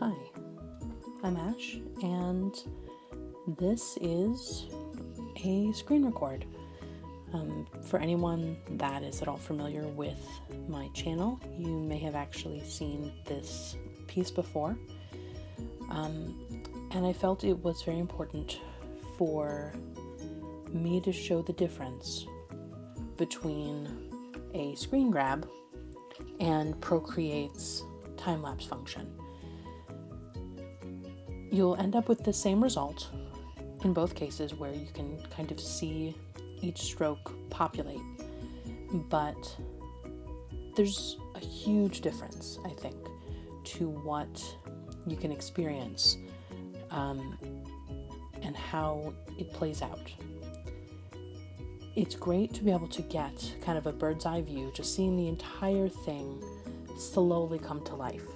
Hi, I'm Ash, and this is a screen record. For anyone that is at all familiar with my channel, you may have actually seen this piece before, and I felt it was very important for me to show the difference between a screen grab and Procreate's time-lapse function. You'll end up with the same result in both cases, where you can kind of see each stroke populate, but there's a huge difference, I think, to what you can experience and how it plays out. It's great to be able to get kind of a bird's eye view, just seeing the entire thing slowly come to life.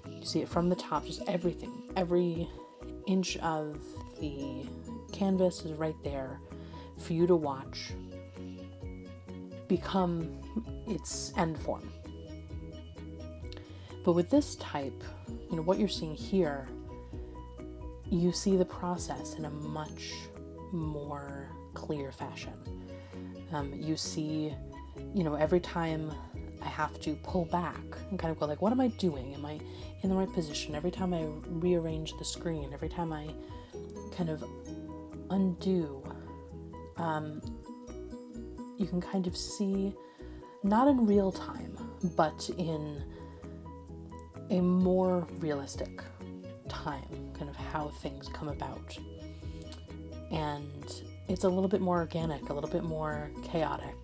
You see it from the top, just everything. Every inch of the canvas is right there for you to watch become its end form. But with this type, what you're seeing here, you see the process in a much more clear fashion. You see, every time I have to pull back and kind of go like, what am I doing? Am I in the right position? Every time I rearrange the screen, every time I kind of undo, you can kind of see, not in real time, but in a more realistic time, kind of how things come about. And it's a little bit more organic, a little bit more chaotic.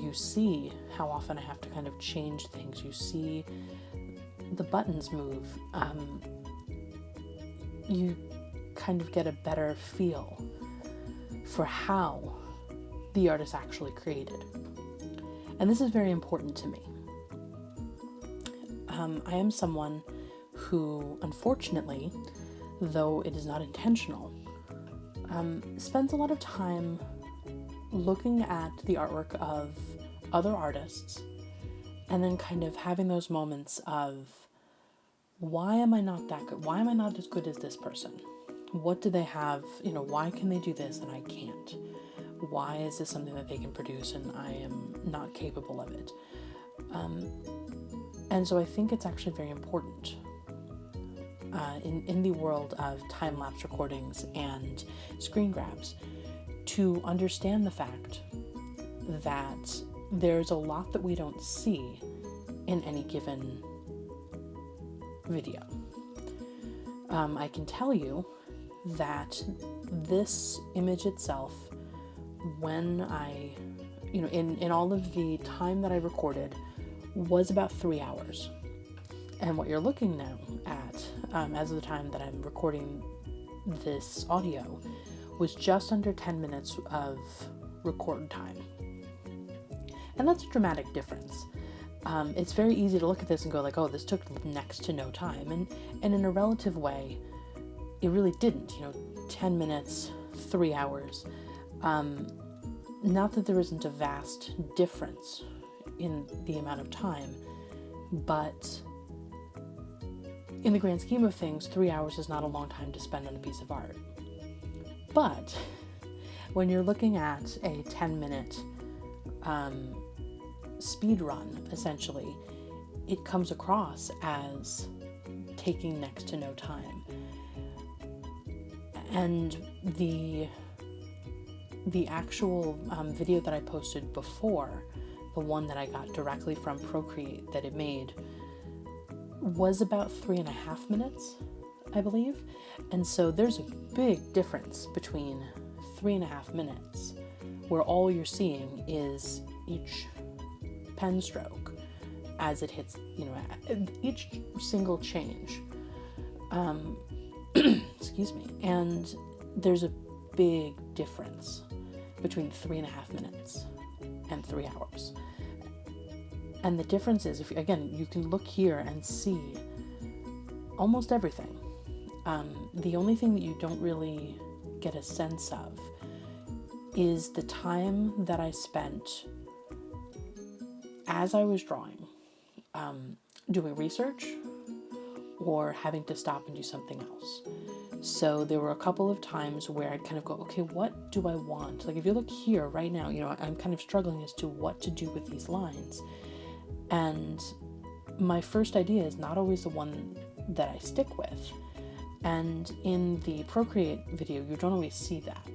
You see how often I have to kind of change things. You see the buttons move. You kind of get a better feel for how the artist actually created. And this is very important to me. I am someone who, unfortunately, though it is not intentional, spends a lot of time looking at the artwork of other artists and then kind of having those moments of, why am I not that good? Why am I not as good as this person? What do they have? Why can they do this and I can't? Why is this something that they can produce and I am not capable of it? And so I think it's actually very important in the world of time-lapse recordings and screen grabs to understand the fact that there's a lot that we don't see in any given video. I can tell you that this image itself, when I, in all of the time that I recorded, was about 3 hours. And what you're looking now at, as of the time that I'm recording this audio, was just under 10 minutes of record time. And that's a dramatic difference. It's very easy to look at this and go like, oh, this took next to no time. And in a relative way, it really didn't. 10 minutes, 3 hours. Not that there isn't a vast difference in the amount of time, but in the grand scheme of things, 3 hours is not a long time to spend on a piece of art. But when you're looking at a 10-minute speed run, essentially, it comes across as taking next to no time. And the actual video that I posted before, the one that I got directly from Procreate that it made, was about 3.5 minutes, I believe. And so there's a big difference between 3.5 minutes, where all you're seeing is each pen stroke as it hits, each single change. Excuse me. And there's a big difference between 3.5 minutes and 3 hours. And the difference is, you can look here and see almost everything. The only thing that you don't really get a sense of is the time that I spent as I was drawing. doing research or having to stop and do something else. So there were a couple of times where I'd kind of go, okay, what do I want? Like if you look here right now, I'm kind of struggling as to what to do with these lines. And my first idea is not always the one that I stick with. And in the Procreate video, you don't always see that.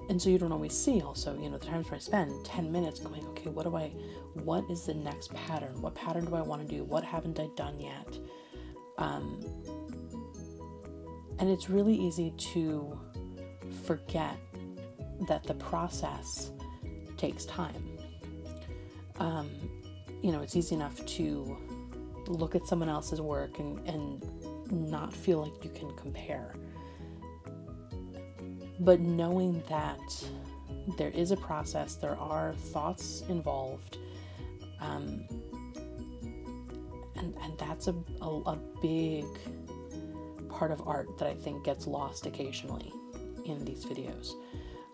And so you don't always see also, the times where I spend 10 minutes going, okay, what is the next pattern? What pattern do I want to do? What haven't I done yet? And it's really easy to forget that the process takes time. It's easy enough to look at someone else's work and not feel like you can compare. But knowing that there is a process, there are thoughts involved, and that's a big part of art that I think gets lost occasionally in these videos.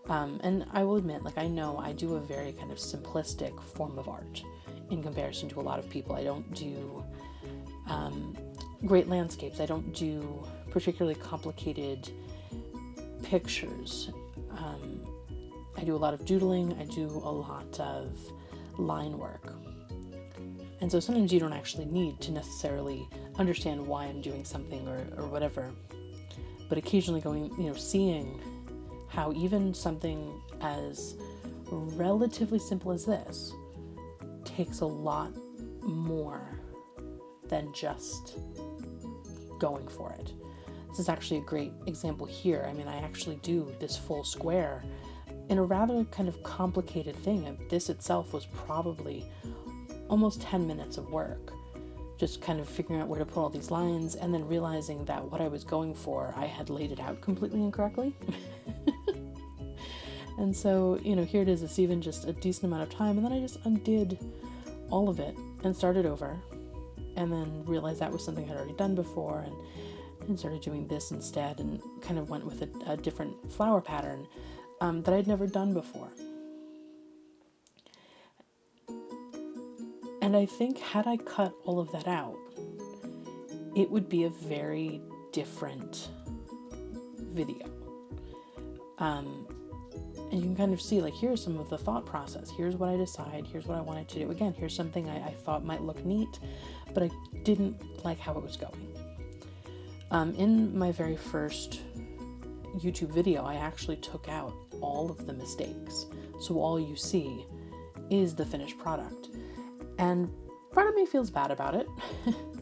And I will admit, I know I do a very kind of simplistic form of art in comparison to a lot of people. I don't do great landscapes. I don't do particularly complicated pictures. I do a lot of doodling. I do a lot of line work. And so sometimes you don't actually need to necessarily understand why I'm doing something or whatever. But occasionally seeing how even something as relatively simple as this takes a lot more than just going for it. This is actually a great example here. I actually do this full square in a rather kind of complicated thing. This itself was probably almost 10 minutes of work, just kind of figuring out where to put all these lines and then realizing that what I was going for, I had laid it out completely incorrectly. And so, here it is, it's even just a decent amount of time, and then I just undid all of it and started over, and then realized that was something I'd already done before, and started doing this instead, and kind of went with a different flower pattern that I'd never done before. And I think had I cut all of that out, it would be a very different video. And you can kind of see, here's some of the thought process. Here's what I decide. Here's what I wanted to do. Again, here's something I thought might look neat, but I didn't like how it was going. In my very first YouTube video, I actually took out all of the mistakes. So all you see is the finished product. And part of me feels bad about it.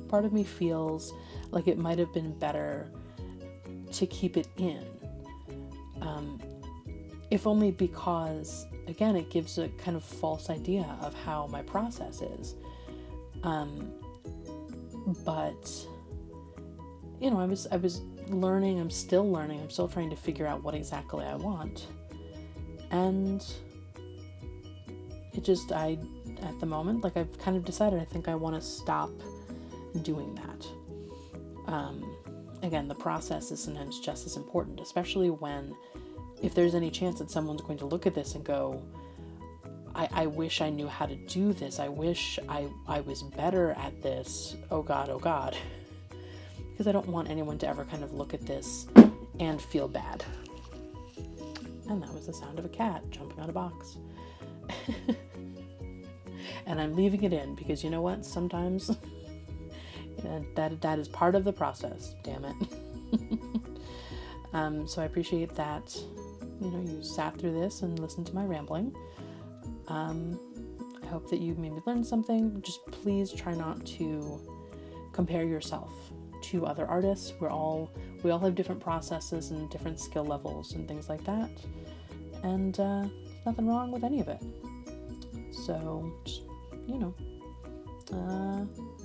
Part of me feels like it might have been better to keep it in. If only because, again, it gives a kind of false idea of how my process is. But, I was learning, I'm still learning, I'm still trying to figure out what exactly I want. And it just, at the moment, I've kind of decided I think I want to stop doing that. Again, the process is sometimes just as important, especially if there's any chance that someone's going to look at this and go, I wish I knew how to do this. I wish I was better at this. Oh God. Because I don't want anyone to ever kind of look at this and feel bad. And that was the sound of a cat jumping on a box. And I'm leaving it in because you know what? Sometimes that is part of the process. Damn it. So I appreciate that, you sat through this and listened to my rambling. I hope that you maybe learned something. Just please try not to compare yourself to other artists. We all have different processes and different skill levels and things like that. And there's nothing wrong with any of it. So, just,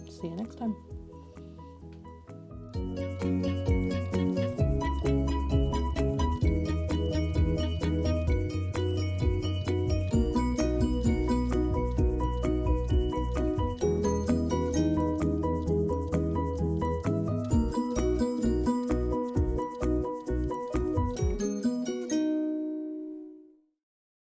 see you next time.